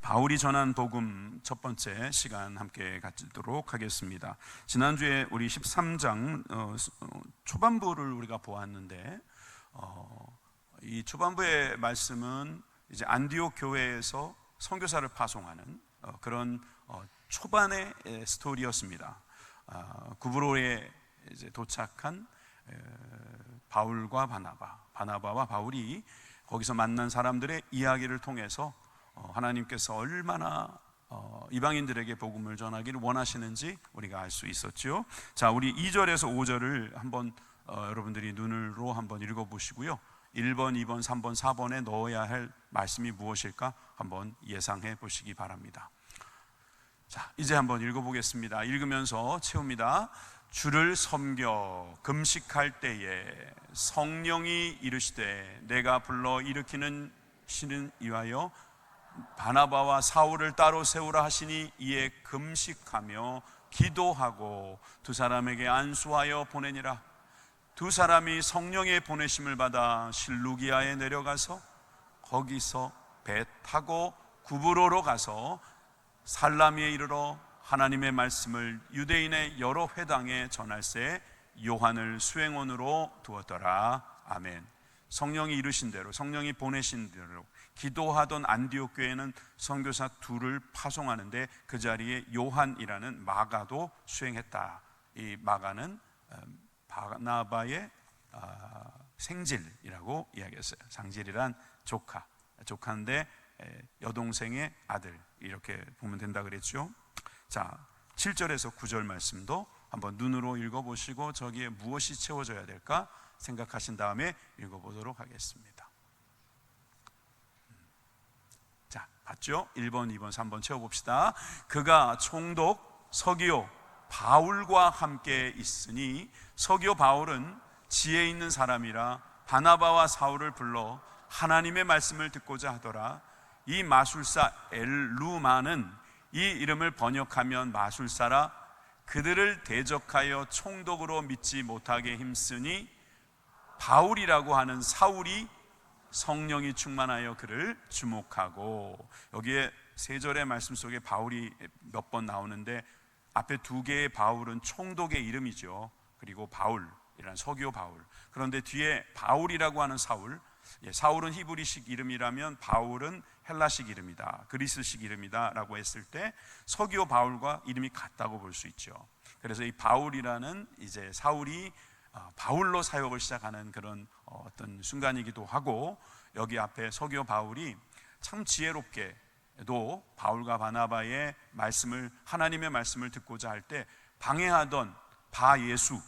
바울이 전한 복음 첫 번째 시간 함께 갖도록 하겠습니다. 지난주에 우리 13장 초반부를 우리가 보았는데 이 초반부의 말씀은 이제 안디옥 교회에서 선교사를 파송하는 그런 초반의 스토리였습니다. 구브로에 이제 도착한 바울과 바나바와 바울이 거기서 만난 사람들의 이야기를 통해서 하나님께서 얼마나 이방인들에게 복음을 전하기를 원하시는지 우리가 알 수 있었죠. 자, 우리 2절에서 5절을 한번 여러분들이 눈으로 한번 읽어보시고요. 1번, 2번, 3번, 4번에 넣어야 할 말씀이 무엇일까 한번 예상해 보시기 바랍니다. 자, 이제 한번 읽어보겠습니다. 읽으면서 채웁니다. 주를 섬겨 금식할 때에 성령이 이르시되 내가 불러 일으키는 신은 이하여 바나바와 사울을 따로 세우라 하시니 이에 금식하며 기도하고 두 사람에게 안수하여 보내니라. 두 사람이 성령의 보내심을 받아 실루기아에 내려가서 거기서 배 타고 구브로로 가서 살라미에 이르러 하나님의 말씀을 유대인의 여러 회당에 전할새 요한을 수행원으로 두었더라. 아멘. 성령이 이르신 대로, 성령이 보내신 대로 기도하던 안디옥 교회는 선교사 둘을 파송하는데 그 자리에 요한이라는 마가도 수행했다. 이 마가는 바나바의 생질이라고 이야기했어요. 상질이란 조카인데 여동생의 아들, 이렇게 보면 된다 그랬죠. 자, 7절에서 9절 말씀도 한번 눈으로 읽어보시고 저기에 무엇이 채워져야 될까 생각하신 다음에 읽어보도록 하겠습니다. 자, 봤죠? 1번, 2번, 3번 채워봅시다. 그가 총독 서기오 바울과 함께 있으니 서기오 바울은 지혜 있는 사람이라 바나바와 사울을 불러 하나님의 말씀을 듣고자 하더라. 이 마술사 엘루마는 이 이름을 번역하면 마술사라 그들을 대적하여 총독으로 믿지 못하게 힘쓰니 바울이라고 하는 사울이 성령이 충만하여 그를 주목하고, 여기에 3절의 말씀 속에 바울이 몇 번 나오는데 앞에 2개의 바울은 총독의 이름이죠. 그리고 바울이란 서기오 바울. 그런데 뒤에 바울이라고 하는 사울, 사울은 히브리식 이름이라면 바울은 헬라식 이름이다, 그리스식 이름이다 라고 했을 때 서기오 바울과 이름이 같다고 볼 수 있죠. 그래서 이 바울이라는 이제 사울이 바울로 사역을 시작하는 그런 어떤 순간이기도 하고, 여기 앞에 서기오 바울이 참 지혜롭게도 바울과 바나바의 말씀을, 하나님의 말씀을 듣고자 할 때 방해하던 바예수,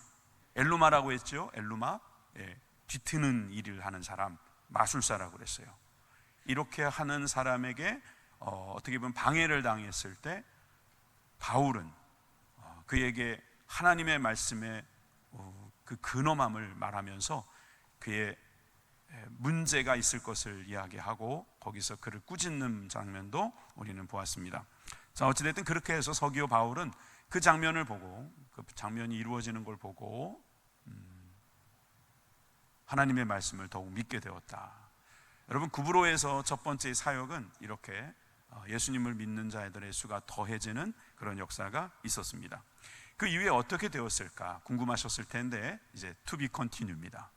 엘루마라고 했죠. 엘루마, 뒤트는 일을 하는 사람, 마술사라고 그랬어요. 이렇게 하는 사람에게 어떻게 보면 방해를 당했을 때 바울은 그에게 하나님의 말씀의 그 근엄함을 말하면서 그의 문제가 있을 것을 이야기하고 거기서 그를 꾸짖는 장면도 우리는 보았습니다. 자, 어찌됐든 그렇게 해서 서기오 바울은 그 장면을 보고, 그 장면이 이루어지는 걸 보고 하나님의 말씀을 더욱 믿게 되었다. 여러분, 구브로에서 첫 번째 사역은 이렇게 예수님을 믿는 자들의 수가 더해지는 그런 역사가 있었습니다. 그 이후에 어떻게 되었을까 궁금하셨을 텐데 이제 to be continue입니다.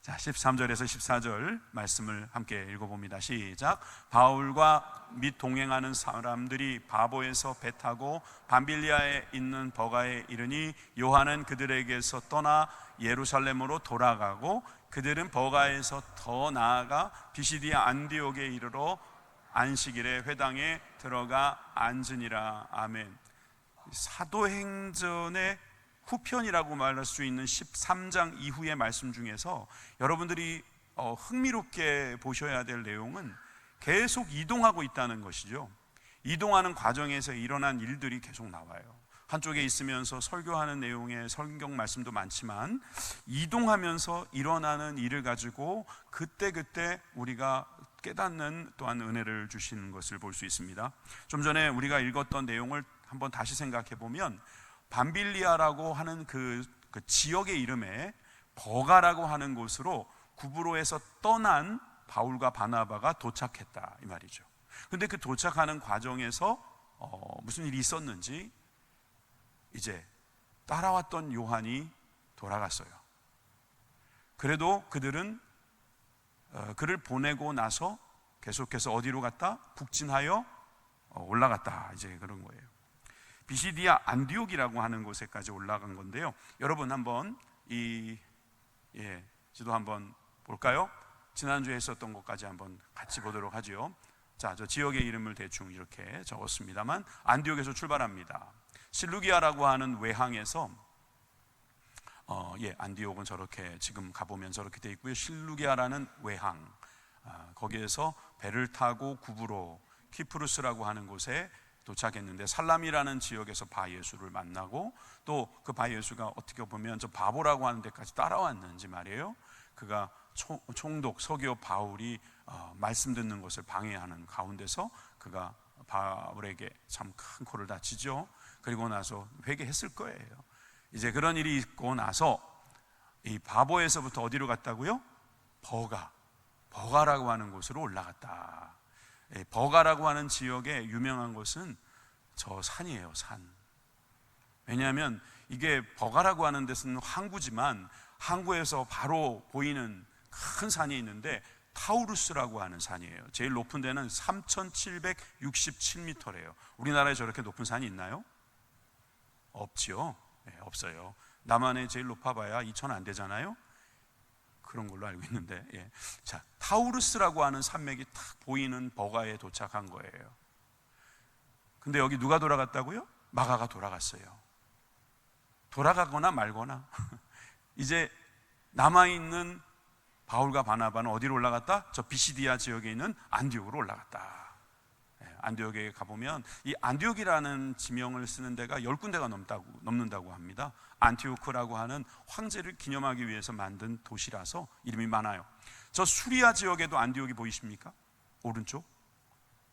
자, 13절에서 14절 말씀을 함께 읽어봅니다. 시작. 바울과 및 동행하는 사람들이 바보에서 배 타고 밤빌리아에 있는 버가에 이르니 요한은 그들에게서 떠나 예루살렘으로 돌아가고 그들은 버가에서 더 나아가 비시디아 안디옥에 이르러 안식일에 회당에 들어가 앉으니라. 아멘. 사도행전의 후편이라고 말할 수 있는 13장 이후의 말씀 중에서 여러분들이 흥미롭게 보셔야 될 내용은 계속 이동하고 있다는 것이죠. 이동하는 과정에서 일어난 일들이 계속 나와요. 한쪽에 있으면서 설교하는 내용의 성경 말씀도 많지만 이동하면서 일어나는 일을 가지고 그때그때 우리가 깨닫는 또한 은혜를 주시는 것을 볼 수 있습니다. 좀 전에 우리가 읽었던 내용을 한번 다시 생각해 보면 밤빌리아라고 하는 그 지역의 이름에 버가라고 하는 곳으로 구브로에서 떠난 바울과 바나바가 도착했다 이 말이죠. 근데 그 도착하는 과정에서 무슨 일이 있었는지 이제 따라왔던 요한이 돌아갔어요. 그래도 그들은 그를 보내고 나서 계속해서 어디로 갔다? 북진하여 올라갔다. 이제 그런 거예요. 비시디아 안디옥이라고 하는 곳에까지 올라간 건데요. 여러분 한번 지도 한번 볼까요? 지난주에 했었던 것까지 한번 같이 보도록 하죠. 자, 저 지역의 이름을 대충 이렇게 적었습니다만 안디옥에서 출발합니다. 실루기아라고 하는 외항에서 안디옥은 저렇게 지금 가보면 저렇게 돼 있고요. 실루기아라는 외항, 거기에서 배를 타고 구브로 키프루스라고 하는 곳에 도착했는데 살람이라는 지역에서 바예수를 만나고 또 그 바예수가 어떻게 보면 저 바보라고 하는 데까지 따라왔는지 말이에요. 그가 총독 서기오 바울이 말씀 듣는 것을 방해하는 가운데서 그가 바울에게 참 큰 코를 다치죠. 그리고 나서 회개했을 거예요. 이제 그런 일이 있고 나서 이 바보에서부터 어디로 갔다고요? 버가라고 하는 곳으로 올라갔다. 버가라고 하는 지역의 유명한 곳은 저 산이에요. 산. 왜냐하면 이게 버가라고 하는 데서는 항구지만 항구에서 바로 보이는 큰 산이 있는데 타우루스라고 하는 산이에요. 제일 높은 데는 3,767m래요. 우리나라에 저렇게 높은 산이 있나요? 없죠. 네, 없어요. 남한에 제일 높아봐야 2,000 안 되잖아요. 그런 걸로 알고 있는데, 자, 타우루스라고 하는 산맥이 탁 보이는 버가에 도착한 거예요. 근데 여기 누가 돌아갔다고요? 마가가 돌아갔어요. 돌아가거나 말거나 이제 남아있는 바울과 바나바는 어디로 올라갔다? 저 비시디아 지역에 있는 안디옥으로 올라갔다. 안디옥에 가보면 이 안디옥이라는 지명을 쓰는 데가 10군데가 넘는다고 합니다. 안티오크라고 하는 황제를 기념하기 위해서 만든 도시라서 이름이 많아요. 저 수리아 지역에도 안디옥이 보이십니까? 오른쪽.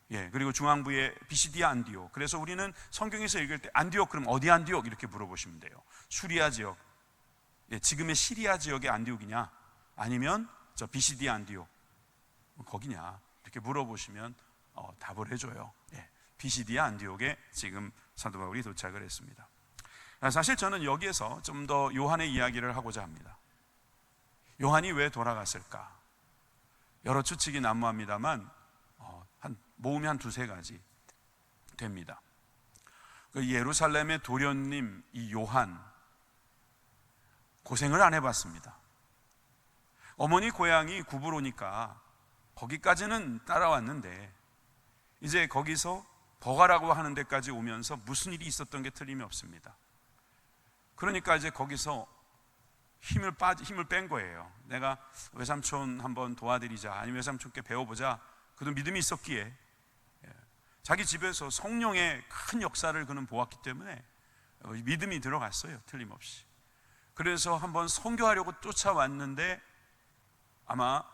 그리고 중앙부에 비시디아 안디옥. 그래서 우리는 성경에서 읽을 때 안디옥 그럼 어디 안디옥 이렇게 물어보시면 돼요. 수리아 지역, 지금의 시리아 지역의 안디옥이냐 아니면 저 비시디아 안디옥 거기냐 이렇게 물어보시면 답을 해줘요. 비시디아 안디옥에 지금 사도 바울이 도착을 했습니다. 사실 저는 여기에서 좀 더 요한의 이야기를 하고자 합니다. 요한이 왜 돌아갔을까? 여러 추측이 난무합니다만 모음이 한 두세 가지 됩니다. 그 예루살렘의 도련님 이 요한 고생을 안 해봤습니다. 어머니 고향이 구브로니까 거기까지는 따라왔는데 이제 거기서 버가라고 하는 데까지 오면서 무슨 일이 있었던 게 틀림이 없습니다. 그러니까 이제 거기서 힘을 뺀 거예요. 내가 외삼촌 한번 도와드리자, 아니면 외삼촌께 배워보자. 그도 믿음이 있었기에 자기 집에서 성령의 큰 역사를 그는 보았기 때문에 믿음이 들어갔어요. 틀림없이. 그래서 한번 선교하려고 쫓아왔는데 아마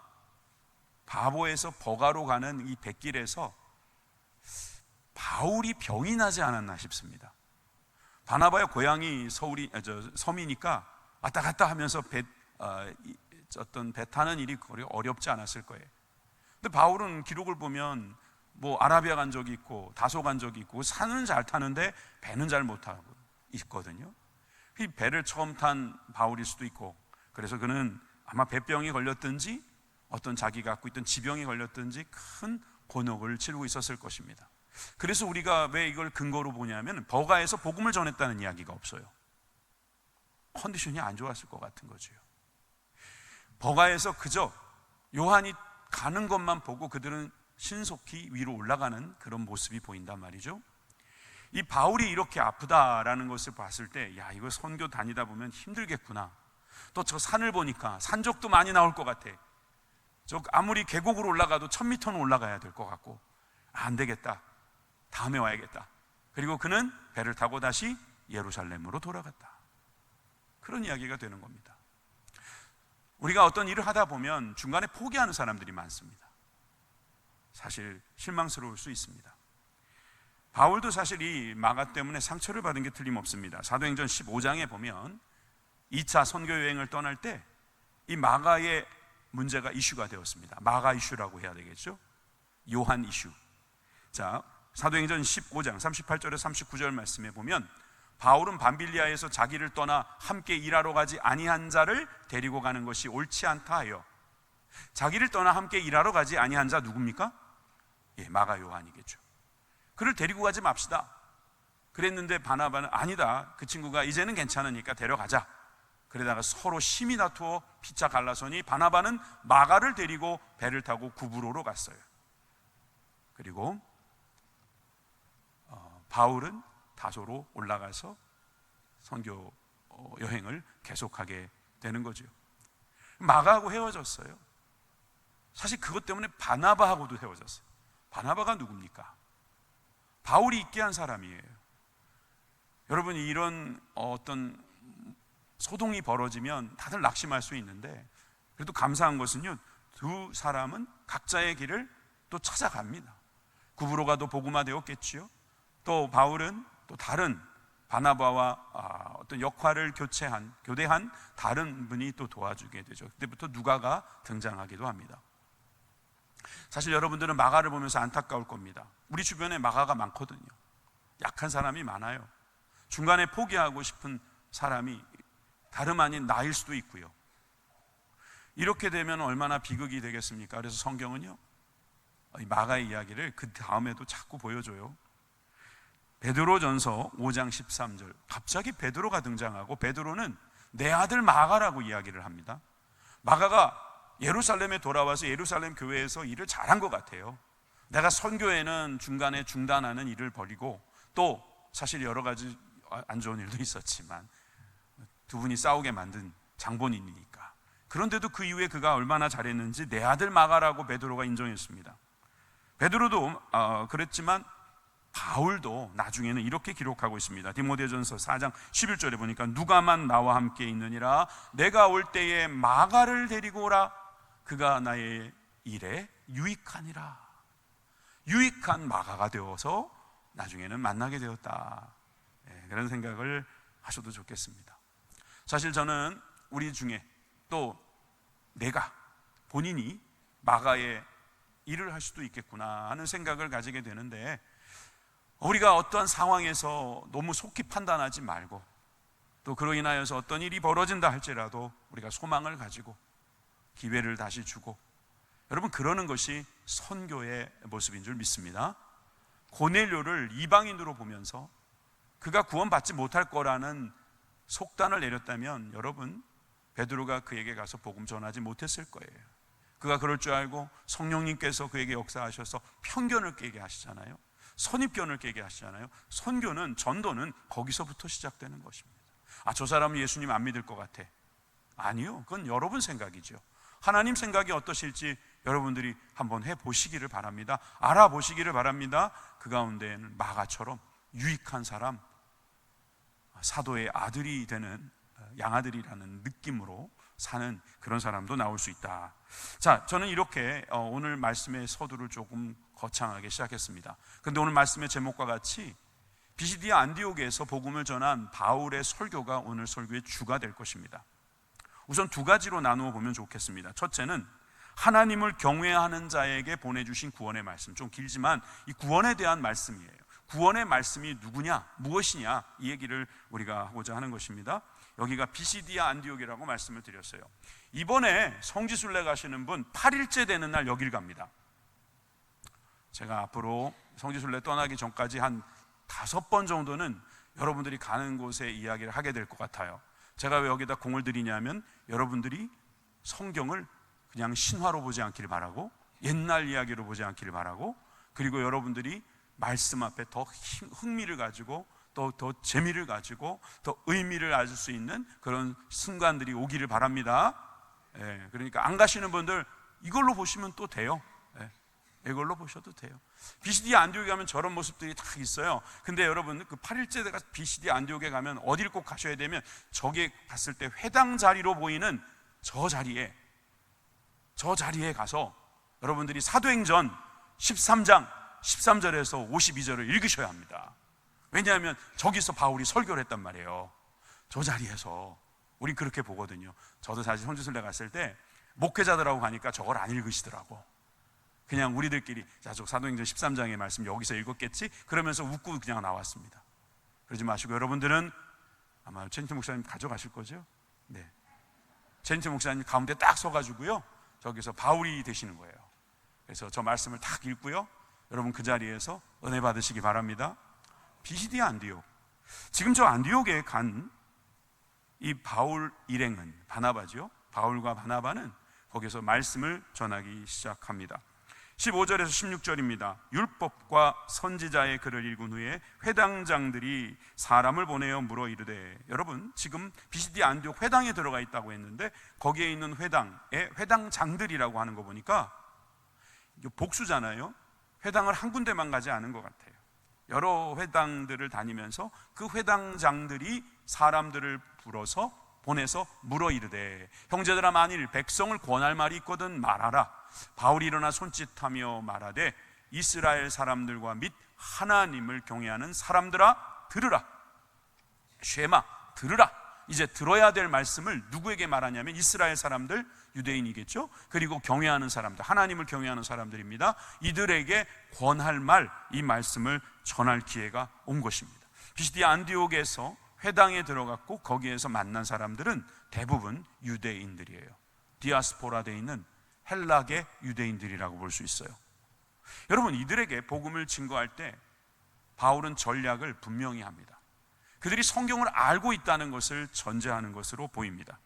바보에서 버가로 가는 이 뱃길에서 바울이 병이 나지 않았나 싶습니다. 바나바의 고향이 섬이니까 왔다 갔다 하면서 어떤 배 타는 일이 거의 어렵지 않았을 거예요. 근데 바울은 기록을 보면 뭐 아라비아 간 적이 있고 다소 간 적이 있고 산은 잘 타는데 배는 잘 못 타고 있거든요. 이 배를 처음 탄 바울일 수도 있고, 그래서 그는 아마 배병이 걸렸든지 어떤 자기가 갖고 있던 지병이 걸렸든지 큰 곤혹을 치르고 있었을 것입니다. 그래서 우리가 왜 이걸 근거로 보냐면 버가에서 복음을 전했다는 이야기가 없어요. 컨디션이 안 좋았을 것 같은 거죠. 버가에서 그저 요한이 가는 것만 보고 그들은 신속히 위로 올라가는 그런 모습이 보인단 말이죠. 이 바울이 이렇게 아프다라는 것을 봤을 때, 야, 이거 선교 다니다 보면 힘들겠구나. 또 저 산을 보니까 산적도 많이 나올 것 같아. 저 아무리 계곡으로 올라가도 1000m는 올라가야 될 것 같고, 안 되겠다. 다음에 와야겠다. 그리고 그는 배를 타고 다시 예루살렘으로 돌아갔다. 그런 이야기가 되는 겁니다. 우리가 어떤 일을 하다 보면 중간에 포기하는 사람들이 많습니다. 사실 실망스러울 수 있습니다. 바울도 사실 이 마가 때문에 상처를 받은 게 틀림없습니다. 사도행전 15장에 보면 2차 선교 여행을 떠날 때 이 마가의 문제가 이슈가 되었습니다. 마가 이슈라고 해야 되겠죠. 요한 이슈. 자, 사도행전 15장 38절에 39절 말씀에 보면 바울은 밤빌리아에서 자기를 떠나 함께 일하러 가지 아니한 자를 데리고 가는 것이 옳지 않다 하여. 자기를 떠나 함께 일하러 가지 아니한 자 누굽니까? 예, 마가 요한이겠죠. 그를 데리고 가지 맙시다 그랬는데 바나바는 아니다, 그 친구가 이제는 괜찮으니까 데려가자. 그러다가 서로 심히 다투어 피차 갈라서니 바나바는 마가를 데리고 배를 타고 구브로로 갔어요. 그리고 바울은 다소로 올라가서 선교 여행을 계속하게 되는 거죠. 마가하고 헤어졌어요. 사실 그것 때문에 바나바하고도 헤어졌어요. 바나바가 누굽니까? 바울이 있게 한 사람이에요. 여러분이 이런 어떤 소동이 벌어지면 다들 낙심할 수 있는데, 그래도 감사한 것은요, 두 사람은 각자의 길을 또 찾아갑니다. 구브로가도 복음화되었겠지요. 또 바울은 또 다른 바나바와 어떤 역할을 교대한 다른 분이 또 도와주게 되죠. 그때부터 누가가 등장하기도 합니다. 사실 여러분들은 마가를 보면서 안타까울 겁니다. 우리 주변에 마가가 많거든요. 약한 사람이 많아요. 중간에 포기하고 싶은 사람이 다름 아닌 나일 수도 있고요. 이렇게 되면 얼마나 비극이 되겠습니까? 그래서 성경은요, 마가의 이야기를 그 다음에도 자꾸 보여줘요. 베드로전서 5장 13절, 갑자기 베드로가 등장하고 베드로는 내 아들 마가라고 이야기를 합니다. 마가가 예루살렘에 돌아와서 예루살렘 교회에서 일을 잘한 것 같아요. 내가 선교회는 중간에 중단하는 일을 벌이고, 또 사실 여러 가지 안 좋은 일도 있었지만 두 분이 싸우게 만든 장본인이니까. 그런데도 그 이후에 그가 얼마나 잘했는지 내 아들 마가라고 베드로가 인정했습니다. 베드로도 그랬지만 바울도 나중에는 이렇게 기록하고 있습니다. 디모데전서 4장 11절에 보니까 누가만 나와 함께 있느니라, 내가 올 때에 마가를 데리고 오라, 그가 나의 일에 유익하니라. 유익한 마가가 되어서 나중에는 만나게 되었다. 그런 생각을 하셔도 좋겠습니다. 사실 저는 우리 중에 또 내가 본인이 마가의 일을 할 수도 있겠구나 하는 생각을 가지게 되는데, 우리가 어떠한 상황에서 너무 속히 판단하지 말고, 또 그로 인하여서 어떤 일이 벌어진다 할지라도 우리가 소망을 가지고 기회를 다시 주고, 여러분 그러는 것이 선교의 모습인 줄 믿습니다. 고넬료를 이방인으로 보면서 그가 구원받지 못할 거라는 속단을 내렸다면 여러분 베드로가 그에게 가서 복음 전하지 못했을 거예요. 그가 그럴 줄 알고 성령님께서 그에게 역사하셔서 편견을 깨게 하시잖아요. 선입견을 깨게 하시잖아요. 선교는, 전도는 거기서부터 시작되는 것입니다. 저 사람은 예수님 안 믿을 것 같아. 아니요, 그건 여러분 생각이죠. 하나님 생각이 어떠실지 여러분들이 한번 해보시기를 바랍니다. 알아보시기를 바랍니다. 그 가운데에는 마가처럼 유익한 사람, 사도의 아들이 되는 양아들이라는 느낌으로 사는 그런 사람도 나올 수 있다. 자, 저는 이렇게 오늘 말씀의 서두를 조금 거창하게 시작했습니다. 그런데 오늘 말씀의 제목과 같이 비시디아 안디옥에서 복음을 전한 바울의 설교가 오늘 설교의 주가 될 것입니다. 우선 두 가지로 나누어 보면 좋겠습니다. 첫째는 하나님을 경외하는 자에게 보내주신 구원의 말씀, 좀 길지만 이 구원에 대한 말씀이에요. 구원의 말씀이 누구냐, 무엇이냐, 이 얘기를 우리가 하고자 하는 것입니다. 여기가 비시디아 안디옥이라고 말씀을 드렸어요. 이번에 성지순례 가시는 분 8일째 되는 날 여길 갑니다. 제가 앞으로 성지순례 떠나기 전까지 한 5번 정도는 여러분들이 가는 곳에 이야기를 하게 될 것 같아요. 제가 왜 여기다 공을 들이냐면 여러분들이 성경을 그냥 신화로 보지 않기를 바라고, 옛날 이야기로 보지 않기를 바라고, 그리고 여러분들이 말씀 앞에 더 흥미를 가지고 더 재미를 가지고 더 의미를 알 수 있는 그런 순간들이 오기를 바랍니다. 그러니까 안 가시는 분들 이걸로 보시면 또 돼요. 이걸로 보셔도 돼요. 비시디아 안디옥에 가면 저런 모습들이 다 있어요. 근데 여러분 그 8일째 비시디아 안디옥에 가면 어디를 꼭 가셔야 되면, 저게 봤을 때 회당 자리로 보이는 저 자리에 가서 여러분들이 사도행전 13장 13절에서 52절을 읽으셔야 합니다. 왜냐하면 저기서 바울이 설교를 했단 말이에요. 저 자리에서 우리 그렇게 보거든요. 저도 사실 성지순례 갔을 때 목회자들하고 가니까 저걸 안 읽으시더라고. 그냥 우리들끼리 저 사도행전 13장의 말씀 여기서 읽었겠지? 그러면서 웃고 그냥 나왔습니다. 그러지 마시고 여러분들은 아마 제니트 목사님 가져가실 거죠? 네. 제니트 목사님 가운데 딱 서가지고요, 저기서 바울이 되시는 거예요. 그래서 저 말씀을 딱 읽고요, 여러분 그 자리에서 은혜 받으시기 바랍니다. 비시디 안디옥, 지금 저 안디옥에 간 이 바울 일행은 바나바죠. 바울과 바나바는 거기서 말씀을 전하기 시작합니다. 15절에서 16절입니다. 율법과 선지자의 글을 읽은 후에 회당장들이 사람을 보내어 물어 이르되, 여러분 지금 비시디 안디옥 회당에 들어가 있다고 했는데 거기에 있는 회당에 회당장들이라고 하는 거 보니까 복수잖아요. 회당을 한 군데만 가지 않은 것 같아요. 여러 회당들을 다니면서 그 회당장들이 사람들을 불어서 보내서 물어 이르되, 형제들아 만일 백성을 권할 말이 있거든 말하라. 바울이 일어나 손짓하며 말하되, 이스라엘 사람들과 및 하나님을 경외하는 사람들아 들으라. 쉐마 들으라. 이제 들어야 될 말씀을 누구에게 말하냐면 이스라엘 사람들, 유대인이겠죠. 그리고 경외하는 사람들, 하나님을 경외하는 사람들입니다. 이들에게 권할 말, 이 말씀을 전할 기회가 온 것입니다. 비시디 안디옥에서 회당에 들어갔고 거기에서 만난 사람들은 대부분 유대인들이에요. 디아스포라 되어 있는 헬락의 유대인들이라고 볼 수 있어요. 여러분, 이들에게 복음을 증거할 때 바울은 전략을 분명히 합니다. 그들이 성경을 알고 있다는 것을 전제하는 것으로 보입니다.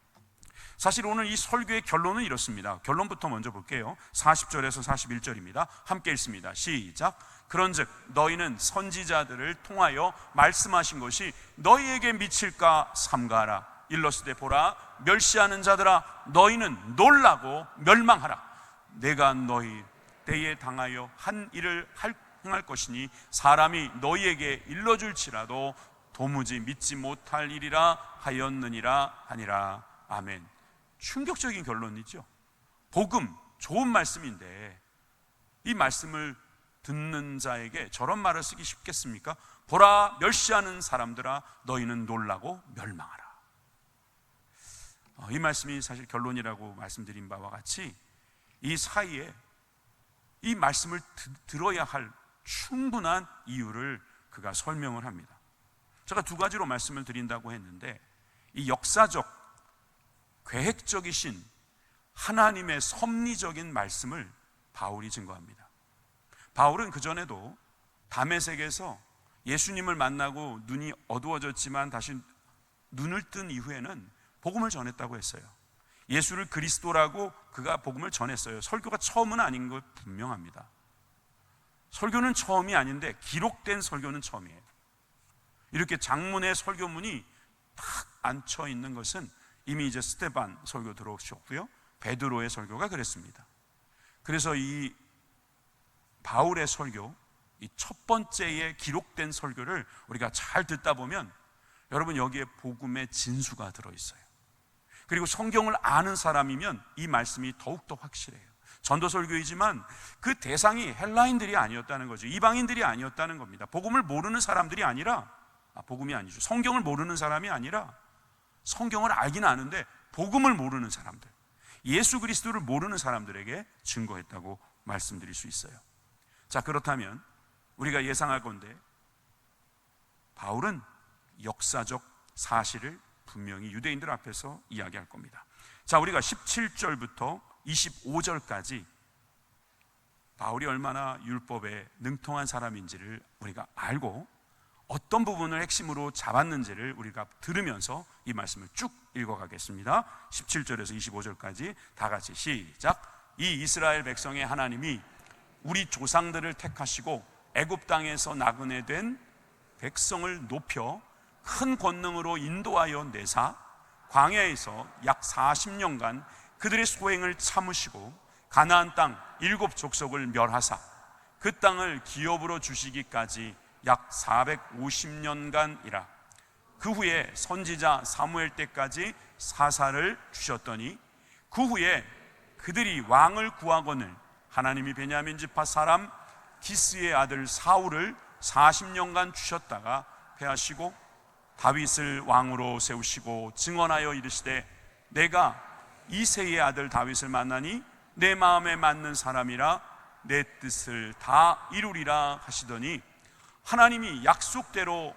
사실 오늘 이 설교의 결론은 이렇습니다. 결론부터 먼저 볼게요. 40절에서 41절입니다. 함께 읽습니다. 시작. 그런즉 너희는 선지자들을 통하여 말씀하신 것이 너희에게 미칠까 삼가하라. 일러스되 보라, 멸시하는 자들아 너희는 놀라고 멸망하라. 내가 너희 때에 당하여 한 일을 행할 것이니 사람이 너희에게 일러줄지라도 도무지 믿지 못할 일이라 하였느니라 하니라. 아멘. 충격적인 결론이죠. 복음, 좋은 말씀인데 이 말씀을 듣는 자에게 저런 말을 쓰기 쉽겠습니까? 보라, 멸시하는 사람들아 너희는 놀라고 멸망하라. 이 말씀이 사실 결론이라고 말씀드린 바와 같이 이 사이에 이 말씀을 들어야 할 충분한 이유를 그가 설명을 합니다. 제가 두 가지로 말씀을 드린다고 했는데, 이 역사적 계획적이신 하나님의 섭리적인 말씀을 바울이 증거합니다. 바울은 그전에도 다메섹에서 예수님을 만나고 눈이 어두워졌지만 다시 눈을 뜬 이후에는 복음을 전했다고 했어요. 예수를 그리스도라고 그가 복음을 전했어요. 설교가 처음은 아닌 것 분명합니다. 설교는 처음이 아닌데 기록된 설교는 처음이에요. 이렇게 장문의 설교문이 딱 앉혀 있는 것은 이미 이제 스테반 설교 들어오셨고요, 베드로의 설교가 그랬습니다. 그래서 이 바울의 설교, 이 첫 번째의 기록된 설교를 우리가 잘 듣다 보면 여러분 여기에 복음의 진수가 들어있어요. 그리고 성경을 아는 사람이면 이 말씀이 더욱더 확실해요. 전도설교이지만 그 대상이 헬라인들이 아니었다는 거죠. 이방인들이 아니었다는 겁니다. 복음을 모르는 사람들이 아니라, 복음이 아니죠. 성경을 모르는 사람이 아니라 성경을 알긴 아는데 복음을 모르는 사람들, 예수 그리스도를 모르는 사람들에게 증거했다고 말씀드릴 수 있어요. 자, 그렇다면 우리가 예상할 건데 바울은 역사적 사실을 분명히 유대인들 앞에서 이야기할 겁니다. 자, 우리가 17절부터 25절까지 바울이 얼마나 율법에 능통한 사람인지를 우리가 알고 어떤 부분을 핵심으로 잡았는지를 우리가 들으면서 이 말씀을 쭉 읽어가겠습니다. 17절에서 25절까지 다 같이 시작. 이 이스라엘 백성의 하나님이 우리 조상들을 택하시고 애굽 땅에서 나그네 된 백성을 높여 큰 권능으로 인도하여 내사 광야에서 약 40년간 그들의 소행을 참으시고 가나안 땅 7족속을 멸하사 그 땅을 기업으로 주시기까지 약 450년간이라. 그 후에 선지자 사무엘 때까지 사사를 주셨더니 그 후에 그들이 왕을 구하거늘 하나님이 베냐민 지파 사람 기스의 아들 사울을 40년간 주셨다가 패하시고 다윗을 왕으로 세우시고 증언하여 이르시되 내가 이새의 아들 다윗을 만나니 내 마음에 맞는 사람이라 내 뜻을 다 이루리라 하시더니 하나님이 약속대로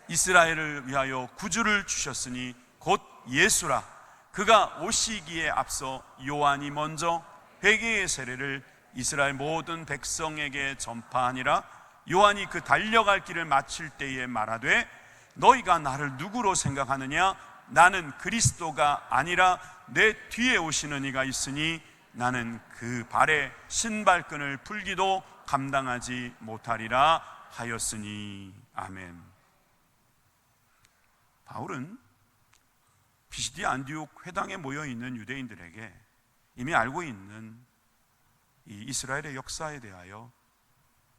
이스라엘을 위하여 구주를 주셨으니 곧 예수라. 그가 오시기에 앞서 요한이 먼저 회개의 세례를 이스라엘 모든 백성에게 전파하니라. 요한이 그 달려갈 길을 마칠 때에 말하되 너희가 나를 누구로 생각하느냐? 나는 그리스도가 아니라 내 뒤에 오시는 이가 있으니 나는 그 발에 신발끈을 풀기도 감당하지 못하리라 하였으니. 아멘. 바울은 비시디 안디옥 회당에 모여있는 유대인들에게 이미 알고 있는 이 이스라엘의 역사에 대하여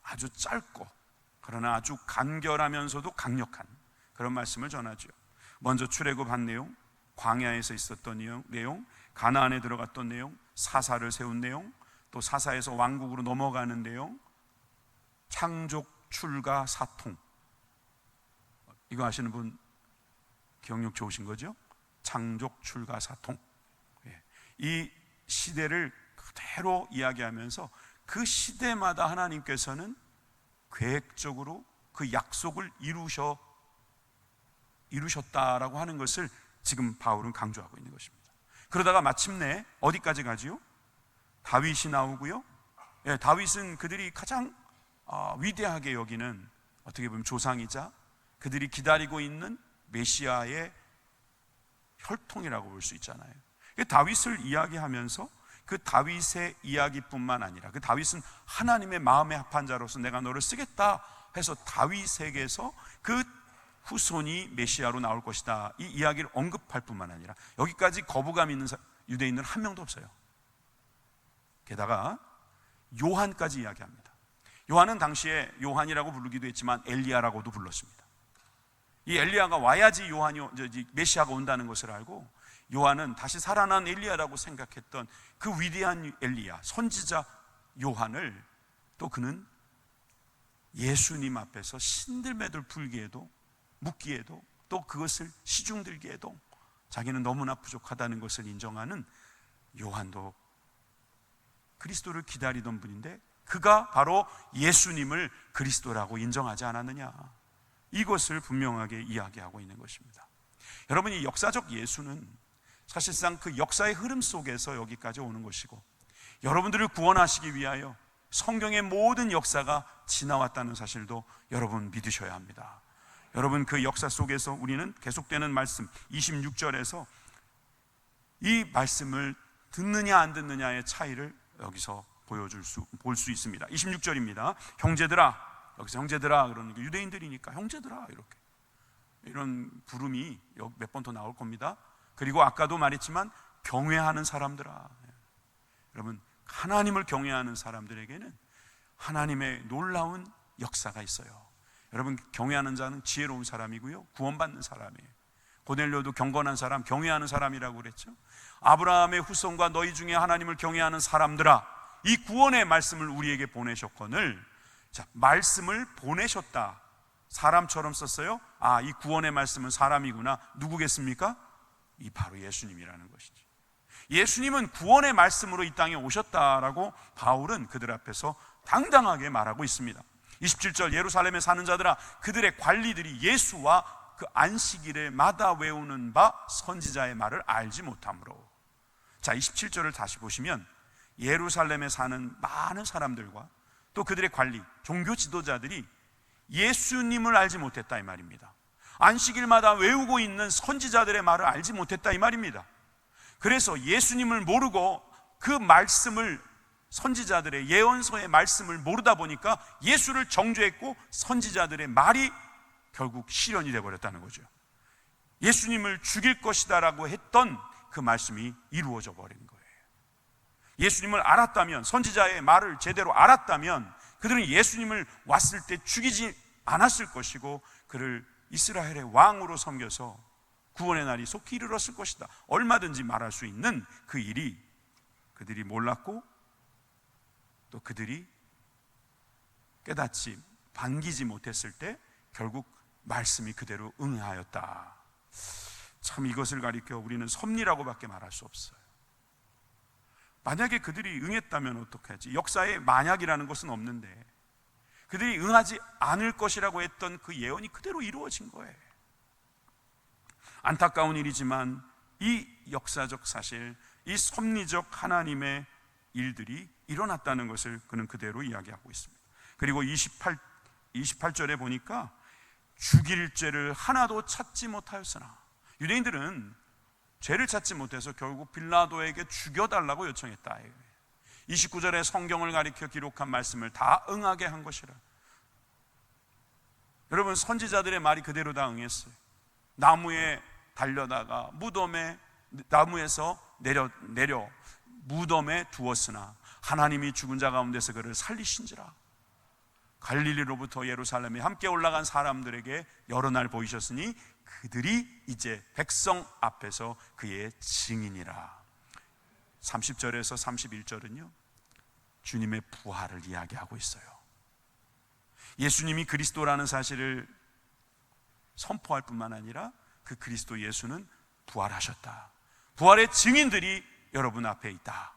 아주 짧고 그러나 아주 간결하면서도 강력한 그런 말씀을 전하죠. 먼저 출애굽한 내용, 광야에서 있었던 내용, 가나안에 들어갔던 내용, 사사를 세운 내용, 또 사사에서 왕국으로 넘어가는 내용, 창족, 출가, 사통. 이거 아시는 분 기억력 좋으신 거죠? 창족, 출가, 사통. 이 시대를 그대로 이야기하면서 그 시대마다 하나님께서는 계획적으로 그 약속을 이루셨다라고 하는 것을 지금 바울은 강조하고 있는 것입니다. 그러다가 마침내 어디까지 가지요? 다윗이 나오고요. 다윗은 그들이 가장 위대하게 여기는 어떻게 보면 조상이자 그들이 기다리고 있는 메시아의 혈통이라고 볼 수 있잖아요. 다윗을 이야기하면서 그 다윗의 이야기뿐만 아니라 그 다윗은 하나님의 마음에 합한 자로서 내가 너를 쓰겠다 해서 다윗에게서 그 후손이 메시아로 나올 것이다 이 이야기를 언급할 뿐만 아니라 여기까지 거부감 있는 유대인은 한 명도 없어요. 게다가 요한까지 이야기합니다. 요한은 당시에 요한이라고 부르기도 했지만 엘리야라고도 불렀습니다. 이 엘리야가 와야지 메시아가 온다는 것을 알고 요한은 다시 살아난 엘리야라고 생각했던 그 위대한 엘리야, 선지자 요한을 또 그는 예수님 앞에서 신들매들 불기에도 묻기에도 또 그것을 시중들기에도 자기는 너무나 부족하다는 것을 인정하는 요한도 그리스도를 기다리던 분인데 그가 바로 예수님을 그리스도라고 인정하지 않았느냐, 이것을 분명하게 이야기하고 있는 것입니다. 여러분, 이 역사적 예수는 사실상 그 역사의 흐름 속에서 여기까지 오는 것이고 여러분들을 구원하시기 위하여 성경의 모든 역사가 지나왔다는 사실도 여러분 믿으셔야 합니다. 여러분, 그 역사 속에서 우리는 계속되는 말씀 26절에서 이 말씀을 듣느냐 안 듣느냐의 차이를 여기서 볼 수 있습니다. 26절입니다. 형제들아, 여기서 형제들아 그러는 게 유대인들이니까 형제들아 이런 부름이 몇 번 더 나올 겁니다. 그리고 아까도 말했지만 경외하는 사람들아. 여러분, 하나님을 경외하는 사람들에게는 하나님의 놀라운 역사가 있어요. 여러분, 경외하는 자는 지혜로운 사람이고요, 구원받는 사람이에요. 고넬료도 경건한 사람, 경외하는 사람이라고 그랬죠. 아브라함의 후손과 너희 중에 하나님을 경외하는 사람들아, 이 구원의 말씀을 우리에게 보내셨거늘. 자, 말씀을 보내셨다, 사람처럼 썼어요. 이 구원의 말씀은 사람이구나. 누구겠습니까? 이 바로 예수님이라는 것이죠. 예수님은 구원의 말씀으로 이 땅에 오셨다라고 바울은 그들 앞에서 당당하게 말하고 있습니다. 27절, 예루살렘에 사는 자들아, 그들의 관리들이 예수와 그 안식일에마다 외우는 바 선지자의 말을 알지 못하므로. 자, 27절을 다시 보시면 예루살렘에 사는 많은 사람들과 또 그들의 관리, 종교 지도자들이 예수님을 알지 못했다 이 말입니다. 안식일마다 외우고 있는 선지자들의 말을 알지 못했다 이 말입니다. 그래서 예수님을 모르고 그 말씀을, 선지자들의 예언서의 말씀을 모르다 보니까 예수를 정죄했고 선지자들의 말이 결국 실현이 되어버렸다는 거죠. 예수님을 죽일 것이다 라고 했던 그 말씀이 이루어져 버린 거예요. 예수님을 알았다면, 선지자의 말을 제대로 알았다면 그들은 예수님을 왔을 때 죽이지 않았을 것이고 그를 이스라엘의 왕으로 섬겨서 구원의 날이 속히 이르렀을 것이다, 얼마든지 말할 수 있는 그 일이 그들이 몰랐고 또 그들이 깨닫지, 반기지 못했을 때 결국 말씀이 그대로 응하였다. 참, 이것을 가리켜 우리는 섭리라고밖에 말할 수 없어요. 만약에 그들이 응했다면 어떡하지? 역사에 만약이라는 것은 없는데 그들이 응하지 않을 것이라고 했던 그 예언이 그대로 이루어진 거예요. 안타까운 일이지만 이 역사적 사실, 이 섭리적 하나님의 일들이 일어났다는 것을 그는 그대로 이야기하고 있습니다. 그리고 28절에 보니까 죽일 죄를 하나도 찾지 못하였으나, 유대인들은 죄를 찾지 못해서 결국 빌라도에게 죽여달라고 요청했다. 29절에 성경을 가리켜 기록한 말씀을 다 응하게 한 것이라. 여러분, 선지자들의 말이 그대로 다 응했어요. 나무에 달려다가 나무에서 내려 무덤에 두었으나 하나님이 죽은 자 가운데서 그를 살리신지라. 갈릴리로부터 예루살렘에 함께 올라간 사람들에게 여러 날 보이셨으니 그들이 이제 백성 앞에서 그의 증인이라. 30절에서 31절은요 주님의 부활을 이야기하고 있어요. 예수님이 그리스도라는 사실을 선포할 뿐만 아니라 그 그리스도 예수는 부활하셨다. 부활의 증인들이 여러분 앞에 있다.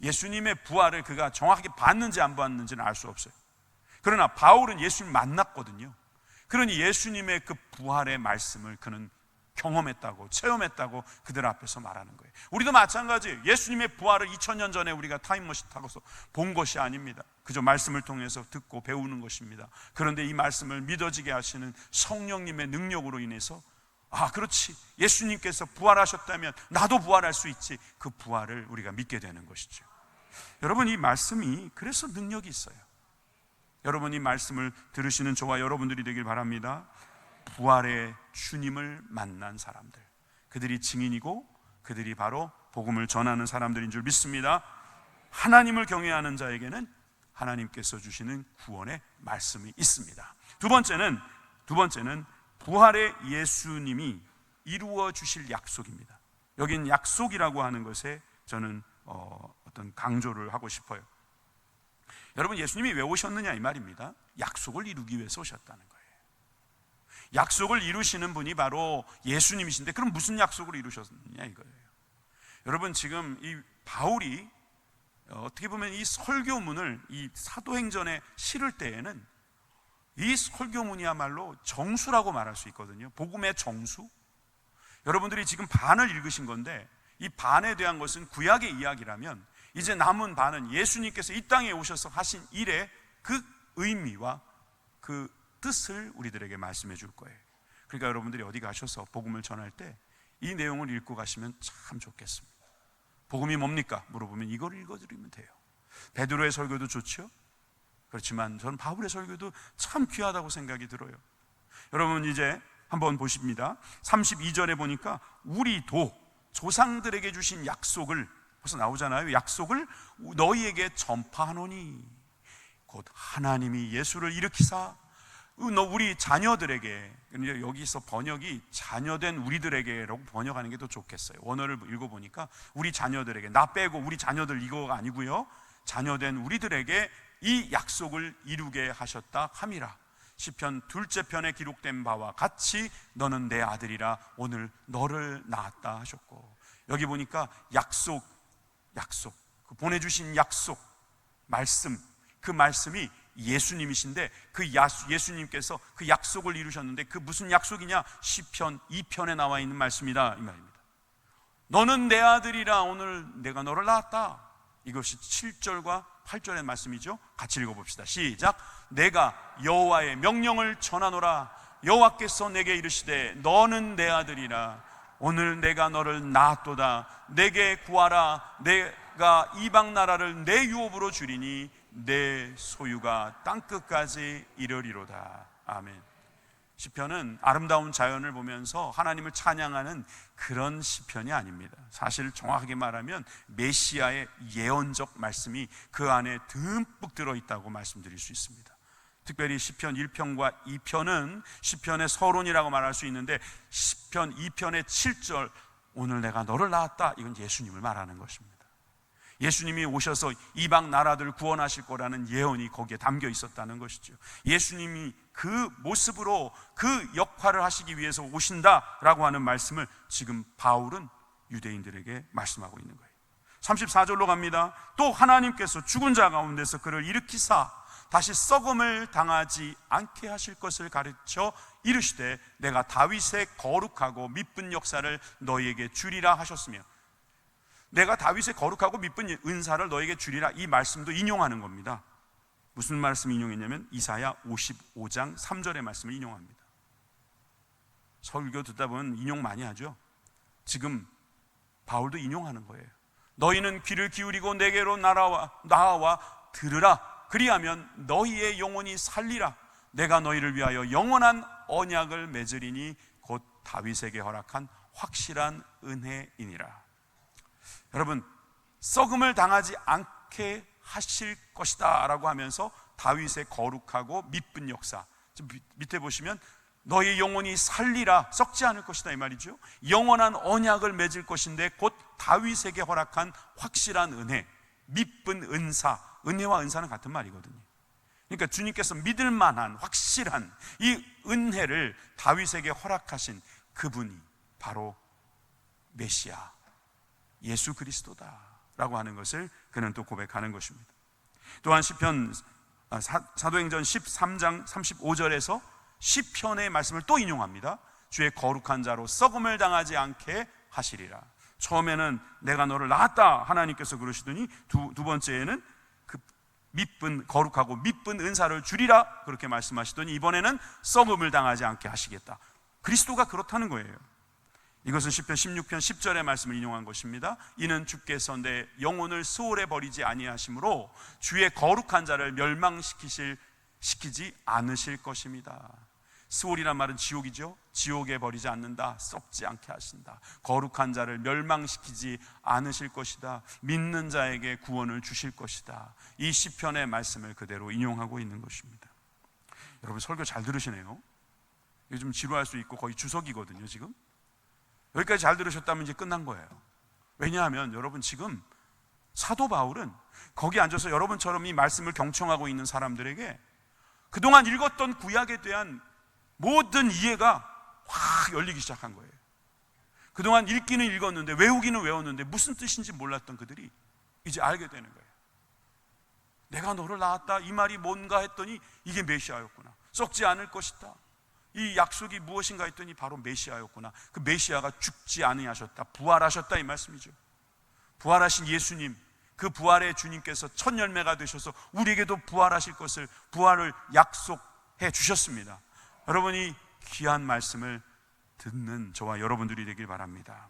예수님의 부활을 그가 정확하게 봤는지 안 봤는지는 알 수 없어요. 그러나 바울은 예수님 만났거든요. 그러니 예수님의 그 부활의 말씀을 그는 경험했다고, 체험했다고 그들 앞에서 말하는 거예요. 우리도 마찬가지예요. 예수님의 부활을 2000년 전에 우리가 타임머신 타고서 본 것이 아닙니다. 그저 말씀을 통해서 듣고 배우는 것입니다. 그런데 이 말씀을 믿어지게 하시는 성령님의 능력으로 인해서, 아, 그렇지, 예수님께서 부활하셨다면 나도 부활할 수 있지, 그 부활을 우리가 믿게 되는 것이죠. 여러분, 이 말씀이 그래서 능력이 있어요. 여러분, 이 말씀을 들으시는 저와 여러분들이 되길 바랍니다. 부활의 주님을 만난 사람들, 그들이 증인이고 그들이 바로 복음을 전하는 사람들인 줄 믿습니다. 하나님을 경외하는 자에게는 하나님께서 주시는 구원의 말씀이 있습니다. 두 번째는 부활의 예수님이 이루어 주실 약속입니다. 여긴 약속이라고 하는 것에 저는 어떤 강조를 하고 싶어요. 여러분, 예수님이 왜 오셨느냐 이 말입니다. 약속을 이루기 위해서 오셨다는 거예요. 약속을 이루시는 분이 바로 예수님이신데, 그럼 무슨 약속을 이루셨느냐 이거예요. 여러분, 지금 이 바울이 어떻게 보면 이 설교문을 이 사도행전에 실을 때에는 이 설교문이야말로 정수라고 말할 수 있거든요. 복음의 정수. 여러분들이 지금 반을 읽으신 건데, 이 반에 대한 것은 구약의 이야기라면 이제 남은 반은 예수님께서 이 땅에 오셔서 하신 일의 그 의미와 그 뜻을 우리들에게 말씀해 줄 거예요. 그러니까 여러분들이 어디 가셔서 복음을 전할 때 이 내용을 읽고 가시면 참 좋겠습니다. 복음이 뭡니까? 물어보면 이걸 읽어드리면 돼요. 베드로의 설교도 좋죠? 그렇지만 저는 바울의 설교도 참 귀하다고 생각이 들어요. 여러분, 이제 한번 보십니다. 32절에 보니까 우리도 조상들에게 주신 약속을, 벌써 나오잖아요. 약속을 너희에게 전파하노니, 곧 하나님이 예수를 일으키사 우리 자녀들에게, 여기서 번역이 자녀된 우리들에게라고 번역하는 게 더 좋겠어요. 원어를 읽어보니까 우리 자녀들에게, 나 빼고 우리 자녀들 이거가 아니고요, 자녀된 우리들에게 이 약속을 이루게 하셨다 함이라. 시편 2째 편에 기록된 바와 같이 너는 내 아들이라 오늘 너를 낳았다 하셨고, 여기 보니까 약속, 그 보내주신 약속, 말씀, 그 말씀이 예수님이신데 그 예수님께서 그 약속을 이루셨는데 그 무슨 약속이냐? 시편 2편에 나와 있는 말씀이다 이 말입니다. 너는 내 아들이라 오늘 내가 너를 낳았다. 이것이 7절과 8절의 말씀이죠. 같이 읽어봅시다. 시작. 내가 여호와의 명령을 전하노라. 여호와께서 내게 이르시되 너는 내 아들이라 오늘 내가 너를 낳았도다. 내게 구하라. 내가 이방 나라를 내 유업으로 주리니 내 소유가 땅끝까지 이르리로다. 아멘. 시편은 아름다운 자연을 보면서 하나님을 찬양하는 그런 시편이 아닙니다. 사실 정확하게 말하면 메시아의 예언적 말씀이 그 안에 듬뿍 들어있다고 말씀드릴 수 있습니다. 특별히 시편 1편과 2편은 시편의 서론이라고 말할 수 있는데, 시편 2편의 7절 오늘 내가 너를 낳았다, 이건 예수님을 말하는 것입니다. 예수님이 오셔서 이방 나라들을 구원하실 거라는 예언이 거기에 담겨 있었다는 것이죠. 예수님이 그 모습으로 그 역할을 하시기 위해서 오신다라고 하는 말씀을 지금 바울은 유대인들에게 말씀하고 있는 거예요. 34절로 갑니다. 또 하나님께서 죽은 자 가운데서 그를 일으키사 다시 썩음을 당하지 않게 하실 것을 가르쳐 이르시되 내가 다윗의 거룩하고 미쁜 역사를 너희에게 주리라 하셨으며, 내가 다윗의 거룩하고 미쁜 은사를 너희에게 주리라, 이 말씀도 인용하는 겁니다. 무슨 말씀 인용했냐면 이사야 55장 3절의 말씀을 인용합니다. 설교 듣다 보면 인용 많이 하죠. 지금 바울도 인용하는 거예요. 너희는 귀를 기울이고 내게로 나아와 들으라. 그리하면 너희의 영혼이 살리라. 내가 너희를 위하여 영원한 언약을 맺으리니 곧 다윗에게 허락한 확실한 은혜이니라. 여러분, 썩음을 당하지 않게 하실 것이다 라고 하면서 다윗의 거룩하고 미쁜 역사, 밑에 보시면 너희 영혼이 살리라, 썩지 않을 것이다 이 말이죠. 영원한 언약을 맺을 것인데 곧 다윗에게 허락한 확실한 은혜, 미쁜 은사, 은혜와 은사는 같은 말이거든요. 그러니까 주님께서 믿을 만한 확실한 이 은혜를 다윗에게 허락하신 그분이 바로 메시아 예수 그리스도다 라고 하는 것을 그는 또 고백하는 것입니다. 또한 사도행전 13장 35절에서 시편의 말씀을 또 인용합니다. 주의 거룩한 자로 썩음을 당하지 않게 하시리라. 처음에는 내가 너를 낳았다 하나님께서 그러시더니 두 번째에는 그 미쁜 거룩하고 미쁜 은사를 주리라 그렇게 말씀하시더니 이번에는 썩음을 당하지 않게 하시겠다. 그리스도가 그렇다는 거예요. 이것은 시편 16편 10절의 말씀을 인용한 것입니다. 이는 주께서 내 영혼을 수월에 버리지 아니하심으로 주의 거룩한 자를 멸망시키지 않으실 것입니다. 스올이란 말은 지옥이죠. 지옥에 버리지 않는다, 썩지 않게 하신다, 거룩한 자를 멸망시키지 않으실 것이다, 믿는 자에게 구원을 주실 것이다. 이 시편의 말씀을 그대로 인용하고 있는 것입니다. 여러분 설교 잘 들으시네요. 요즘 지루할 수 있고 거의 주석이거든요. 지금 여기까지 잘 들으셨다면 이제 끝난 거예요. 왜냐하면 여러분 지금 사도 바울은 거기 앉아서 여러분처럼 이 말씀을 경청하고 있는 사람들에게 그동안 읽었던 구약에 대한 모든 이해가 확 열리기 시작한 거예요. 그동안 읽기는 읽었는데 외우기는 외웠는데 무슨 뜻인지 몰랐던 그들이 이제 알게 되는 거예요. 내가 너를 낳았다 이 말이 뭔가 했더니 이게 메시아였구나. 썩지 않을 것이다, 이 약속이 무엇인가 했더니 바로 메시아였구나. 그 메시아가 죽지 아니하셨다, 부활하셨다 이 말씀이죠. 부활하신 예수님, 그 부활의 주님께서 첫 열매가 되셔서 우리에게도 부활하실 것을, 부활을 약속해 주셨습니다. 여러분이 귀한 말씀을 듣는 저와 여러분들이 되길 바랍니다.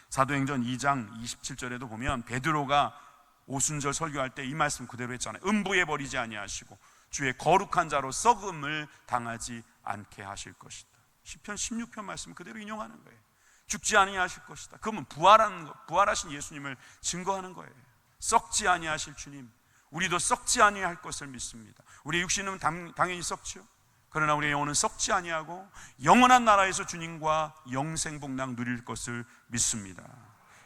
사도행전 2장 27절에도 보면 베드로가 오순절 설교할 때 이 말씀 그대로 했잖아요. 음부에 버리지 아니하시고 주의 거룩한 자로 썩음을 당하지 않게 하실 것이다. 시편 16편 말씀 그대로 인용하는 거예요. 죽지 아니하실 것이다. 그러면 부활하신 예수님을 증거하는 거예요. 썩지 아니하실 주님, 우리도 썩지 아니할 것을 믿습니다. 우리의 육신은 당연히 썩죠. 그러나 우리의 영혼은 썩지 아니하고 영원한 나라에서 주님과 영생복락 누릴 것을 믿습니다.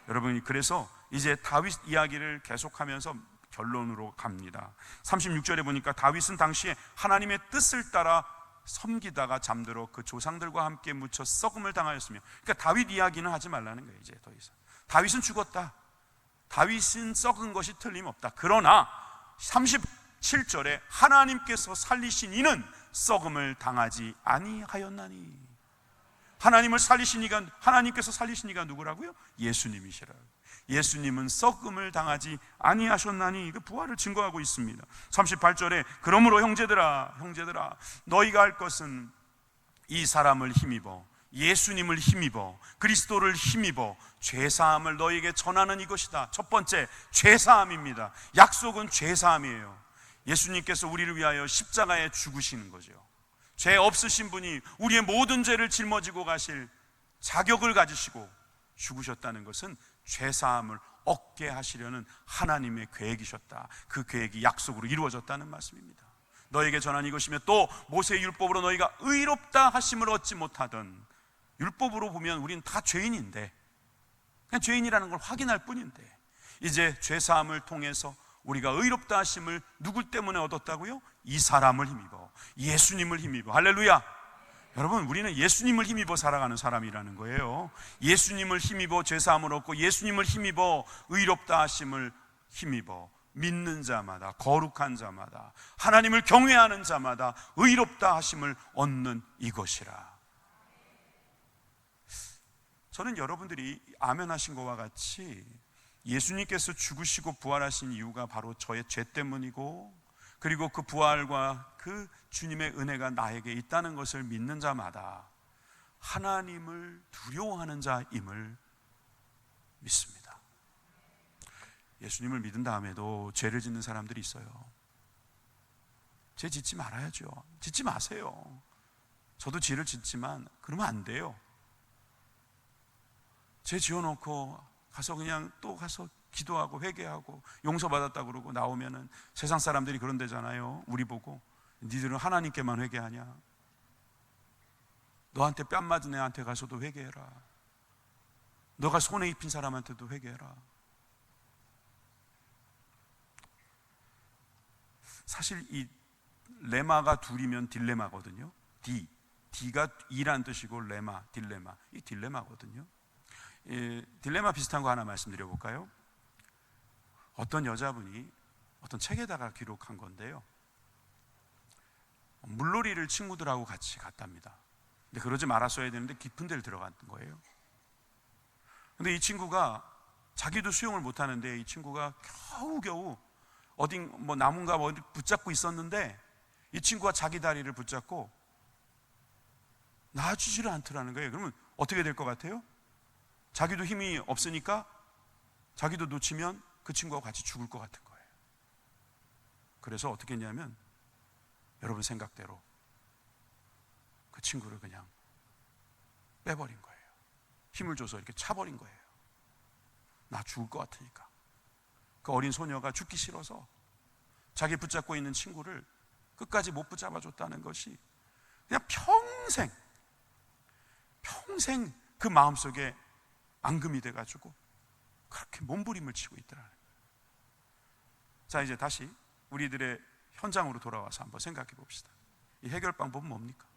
여러분이 그래서 이제 다윗 이야기를 계속하면서 결론으로 갑니다. 36절에 보니까 다윗은 당시에 하나님의 뜻을 따라 섬기다가 잠들어 그 조상들과 함께 묻혀 썩음을 당하였으며, 그러니까 다윗 이야기는 하지 말라는 거예요. 이제 더 이상 다윗은 죽었다, 다윗은 썩은 것이 틀림없다. 그러나 37절에 하나님께서 살리신 이는 썩음을 당하지 아니하였나니. 하나님께서 살리신 이가 누구라고요? 예수님이시라고. 예수님은 썩음을 당하지 아니하셨나니, 그 부활을 증거하고 있습니다. 38절에 그러므로 형제들아 너희가 할 것은 이 사람을 힘입어, 예수님을 힘입어, 그리스도를 힘입어 죄사함을 너희에게 전하는 이것이다. 첫 번째, 죄사함입니다. 약속은 죄사함이에요. 예수님께서 우리를 위하여 십자가에 죽으시는 거죠. 죄 없으신 분이 우리의 모든 죄를 짊어지고 가실 자격을 가지시고 죽으셨다는 것은 죄사함을 얻게 하시려는 하나님의 계획이셨다. 그 계획이 약속으로 이루어졌다는 말씀입니다. 너에게 전한 이것이며 또 모세의 율법으로 너희가 의롭다 하심을 얻지 못하던, 율법으로 보면 우리는 다 죄인인데 그냥 죄인이라는 걸 확인할 뿐인데 이제 죄사함을 통해서 우리가 의롭다 하심을 누구 때문에 얻었다고요? 이 사람을 힘입어, 예수님을 힘입어. 할렐루야. 여러분, 우리는 예수님을 힘입어 살아가는 사람이라는 거예요. 예수님을 힘입어 죄사함을 얻고 예수님을 힘입어 의롭다 하심을 힘입어 믿는 자마다, 거룩한 자마다, 하나님을 경외하는 자마다 의롭다 하심을 얻는 이것이라. 저는 여러분들이 아멘 하신 것과 같이 예수님께서 죽으시고 부활하신 이유가 바로 저의 죄 때문이고, 그리고 그 부활과 그 주님의 은혜가 나에게 있다는 것을 믿는 자마다 하나님을 두려워하는 자임을 믿습니다. 예수님을 믿은 다음에도 죄를 짓는 사람들이 있어요. 죄 짓지 말아야죠. 짓지 마세요. 저도 죄를 짓지만 그러면 안 돼요. 죄 지어놓고 가서 그냥 또 가서 기도하고 회개하고 용서받았다 그러고 나오면은 세상 사람들이 그런 데잖아요. 우리 보고 니들은 하나님께만 회개하냐? 너한테 뺨 맞은 애한테 가서도 회개해라. 너가 손에 입힌 사람한테도 회개해라. 사실 이 레마가 둘이면 딜레마거든요. D가 이란 뜻이고 레마, 딜레마, 이 딜레마거든요. 딜레마 비슷한 거 하나 말씀드려 볼까요? 어떤 여자분이 어떤 책에다가 기록한 건데요, 물놀이를 친구들하고 같이 갔답니다. 근데 그러지 말았어야 되는데 깊은 데를 들어간 거예요. 근데 이 친구가 자기도 수영을 못하는데 이 친구가 겨우겨우 어디 뭐 나무인가 어디 붙잡고 있었는데 이 친구가 자기 다리를 붙잡고 놔주지를 않더라는 거예요. 그러면 어떻게 될 것 같아요? 자기도 힘이 없으니까 자기도 놓치면 그 친구하고 같이 죽을 것 같은 거예요. 그래서 어떻게 했냐면 여러분 생각대로 그 친구를 그냥 빼버린 거예요. 힘을 줘서 이렇게 차버린 거예요. 나 죽을 것 같으니까. 그 어린 소녀가 죽기 싫어서 자기 붙잡고 있는 친구를 끝까지 못 붙잡아줬다는 것이 그냥 평생 그 마음속에 앙금이 돼가지고 그렇게 몸부림을 치고 있더라는 거예요. 자, 이제 다시 우리들의 현장으로 돌아와서 한번 생각해 봅시다. 이 해결 방법은 뭡니까?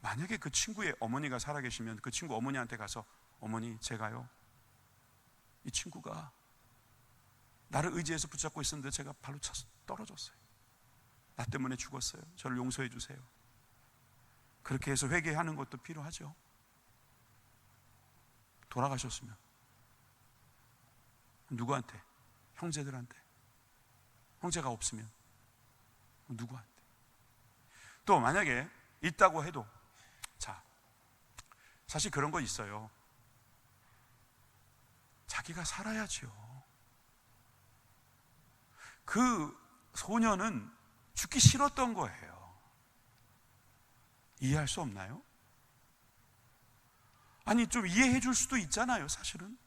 만약에 그 친구의 어머니가 살아계시면 그 친구 어머니한테 가서 어머니, 제가요, 이 친구가 나를 의지해서 붙잡고 있었는데 제가 발로 차서 떨어졌어요. 나 때문에 죽었어요. 저를 용서해 주세요. 그렇게 해서 회개하는 것도 필요하죠. 돌아가셨으면 누구한테? 형제들한테. 형제가 없으면 누구한테? 또 만약에 있다고 해도, 자, 사실 그런 거 있어요. 자기가 살아야죠. 그 소녀는 죽기 싫었던 거예요. 이해할 수 없나요? 아니, 좀 이해해 줄 수도 있잖아요. 사실은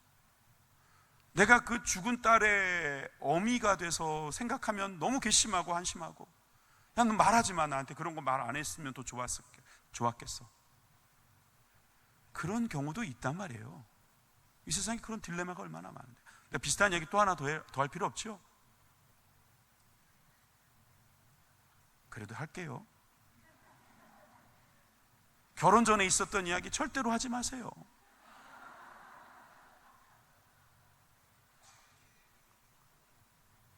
내가 그 죽은 딸의 어미가 돼서 생각하면 너무 괘씸하고 한심하고, 야, 너 말하지 마. 나한테 그런 거 말 안 했으면 더 좋았겠어. 그런 경우도 있단 말이에요. 이 세상에 그런 딜레마가 얼마나 많은데. 비슷한 얘기 또 하나 더 할 필요 없죠? 그래도 할게요. 결혼 전에 있었던 이야기 절대로 하지 마세요.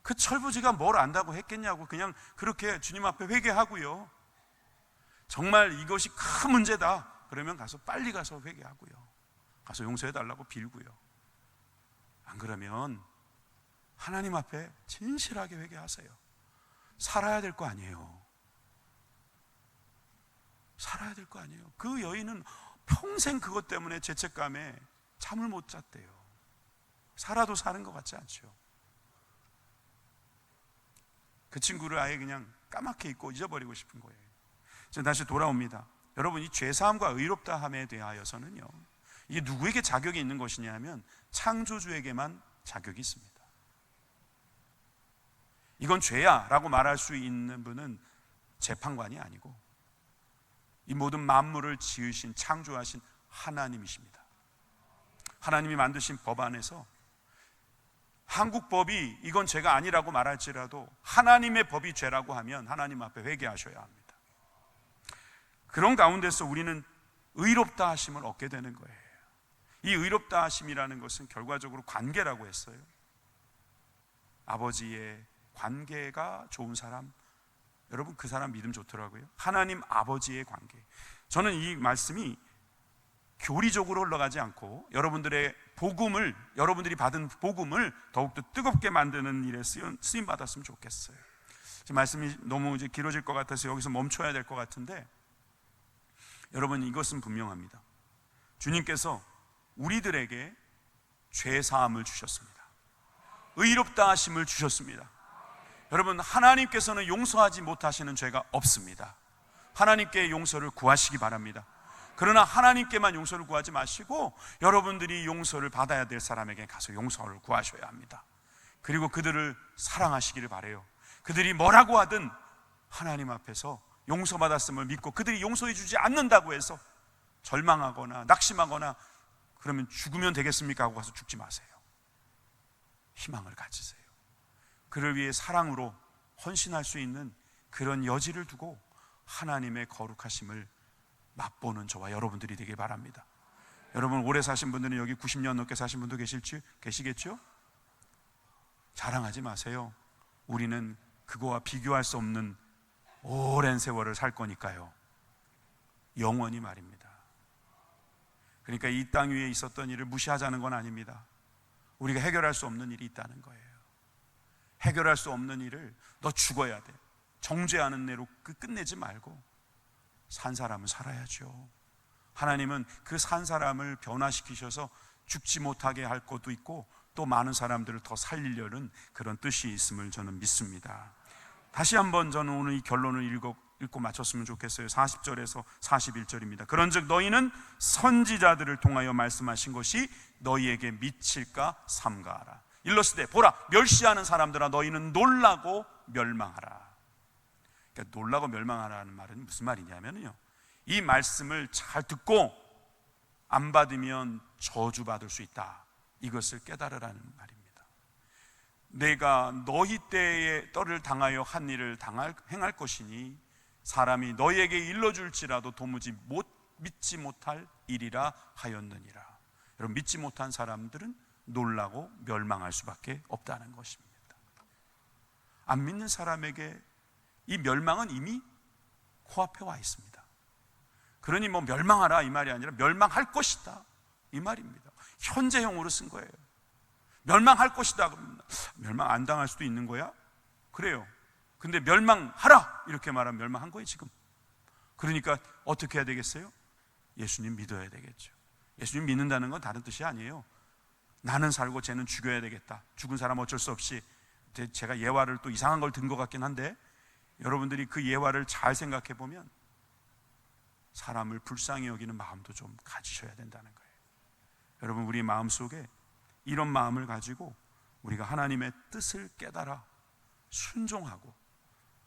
그 철부지가 뭘 안다고 했겠냐고. 그냥 그렇게 주님 앞에 회개하고요, 정말 이것이 큰 문제다 그러면 가서 빨리 가서 회개하고요, 가서 용서해 달라고 빌고요. 안 그러면 하나님 앞에 진실하게 회개하세요. 살아야 될 거 아니에요. 살아야 될 거 아니에요. 그 여인은 평생 그것 때문에 죄책감에 잠을 못 잤대요. 살아도 사는 것 같지 않죠. 그 친구를 아예 그냥 까맣게 잊고 잊어버리고 싶은 거예요. 이제 다시 돌아옵니다. 여러분, 이 죄사함과 의롭다함에 대하여서는요, 이게 누구에게 자격이 있는 것이냐면 창조주에게만 자격이 있습니다. 이건 죄야 라고 말할 수 있는 분은 재판관이 아니고 이 모든 만물을 지으신, 창조하신 하나님이십니다. 하나님이 만드신 법 안에서 한국 법이 이건 죄가 아니라고 말할지라도 하나님의 법이 죄라고 하면 하나님 앞에 회개하셔야 합니다. 그런 가운데서 우리는 의롭다 하심을 얻게 되는 거예요. 이 의롭다 하심이라는 것은 결과적으로 관계라고 했어요. 아버지의 관계가 좋은 사람, 여러분 그 사람 믿음 좋더라고요. 하나님 아버지의 관계. 저는 이 말씀이 교리적으로 흘러가지 않고 여러분들의 복음을, 여러분들이 받은 복음을 더욱더 뜨겁게 만드는 일에 쓰임 받았으면 좋겠어요. 지금 말씀이 너무 이제 길어질 것 같아서 여기서 멈춰야 될 것 같은데, 여러분 이것은 분명합니다. 주님께서 우리들에게 죄 사함을 주셨습니다. 의롭다 하심을 주셨습니다. 여러분, 하나님께서는 용서하지 못하시는 죄가 없습니다. 하나님께 용서를 구하시기 바랍니다. 그러나 하나님께만 용서를 구하지 마시고 여러분들이 용서를 받아야 될 사람에게 가서 용서를 구하셔야 합니다. 그리고 그들을 사랑하시기를 바라요. 그들이 뭐라고 하든 하나님 앞에서 용서받았음을 믿고, 그들이 용서해 주지 않는다고 해서 절망하거나 낙심하거나 그러면 죽으면 되겠습니까 하고 가서 죽지 마세요. 희망을 가지세요. 그를 위해 사랑으로 헌신할 수 있는 그런 여지를 두고 하나님의 거룩하심을 맛보는 저와 여러분들이 되길 바랍니다. 여러분 오래 사신 분들은 여기 90년 넘게 사신 분도 계시겠죠? 자랑하지 마세요. 우리는 그거와 비교할 수 없는 오랜 세월을 살 거니까요. 영원히 말입니다. 그러니까 이 땅 위에 있었던 일을 무시하자는 건 아닙니다. 우리가 해결할 수 없는 일이 있다는 거예요. 해결할 수 없는 일을 너 죽어야 돼, 정죄하는 대로 끝내지 말고 산 사람은 살아야죠. 하나님은 그 산 사람을 변화시키셔서 죽지 못하게 할 것도 있고 또 많은 사람들을 더 살리려는 그런 뜻이 있음을 저는 믿습니다. 다시 한번 저는 오늘 이 결론을 읽고 마쳤으면 좋겠어요. 40절에서 41절입니다. 그런즉 너희는 선지자들을 통하여 말씀하신 것이 너희에게 미칠까 삼가하라. 일러스되 보라, 멸시하는 사람들아 너희는 놀라고 멸망하라. 그러니까 놀라고 멸망하라는 말은 무슨 말이냐면요, 이 말씀을 잘 듣고 안 받으면 저주받을 수 있다, 이것을 깨달으라는 말입니다. 내가 너희 때에 떨을 당하여 한 일을 행할 것이니 사람이 너희에게 일러줄지라도 도무지 믿지 못할 일이라 하였느니라. 여러분, 믿지 못한 사람들은 놀라고 멸망할 수밖에 없다는 것입니다. 안 믿는 사람에게 이 멸망은 이미 코앞에 와 있습니다. 그러니 뭐 멸망하라 이 말이 아니라 멸망할 것이다 이 말입니다. 현재형으로 쓴 거예요. 멸망할 것이다. 멸망 안 당할 수도 있는 거야? 그래요. 근데 멸망하라 이렇게 말하면 멸망한 거예요 지금. 그러니까 어떻게 해야 되겠어요? 예수님 믿어야 되겠죠. 예수님 믿는다는 건 다른 뜻이 아니에요. 나는 살고 쟤는 죽여야 되겠다. 죽은 사람 어쩔 수 없이. 제가 예화를 또 이상한 걸 든 것 같긴 한데 여러분들이 그 예화를 잘 생각해 보면 사람을 불쌍히 여기는 마음도 좀 가지셔야 된다는 거예요. 여러분, 우리 마음속에 이런 마음을 가지고 우리가 하나님의 뜻을 깨달아 순종하고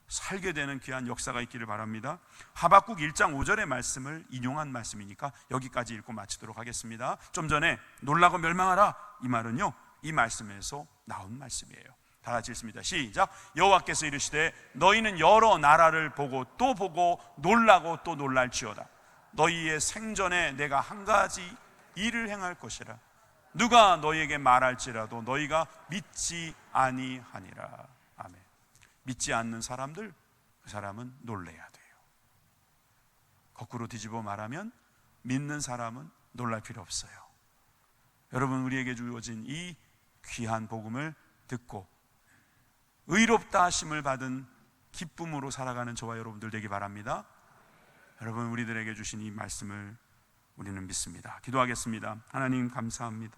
살게 되는 귀한 역사가 있기를 바랍니다. 하박국 1장 5절의 말씀을 인용한 말씀이니까 여기까지 읽고 마치도록 하겠습니다. 좀 전에 놀라고 멸망하라 이 말은요, 이 말씀에서 나온 말씀이에요. 다 같이 읽습니다. 시작. 여호와께서 이르시되 너희는 여러 나라를 보고 또 보고 놀라고 또 놀랄지어다. 너희의 생전에 내가 한 가지 일을 행할 것이라. 누가 너희에게 말할지라도 너희가 믿지 아니하니라. 아멘. 믿지 않는 사람들, 그 사람은 놀래야 돼요. 거꾸로 뒤집어 말하면 믿는 사람은 놀랄 필요 없어요. 여러분, 우리에게 주어진 이 귀한 복음을 듣고 의롭다 하심을 받은 기쁨으로 살아가는 저와 여러분들 되기 바랍니다. 여러분, 우리들에게 주신 이 말씀을 우리는 믿습니다. 기도하겠습니다. 하나님 감사합니다.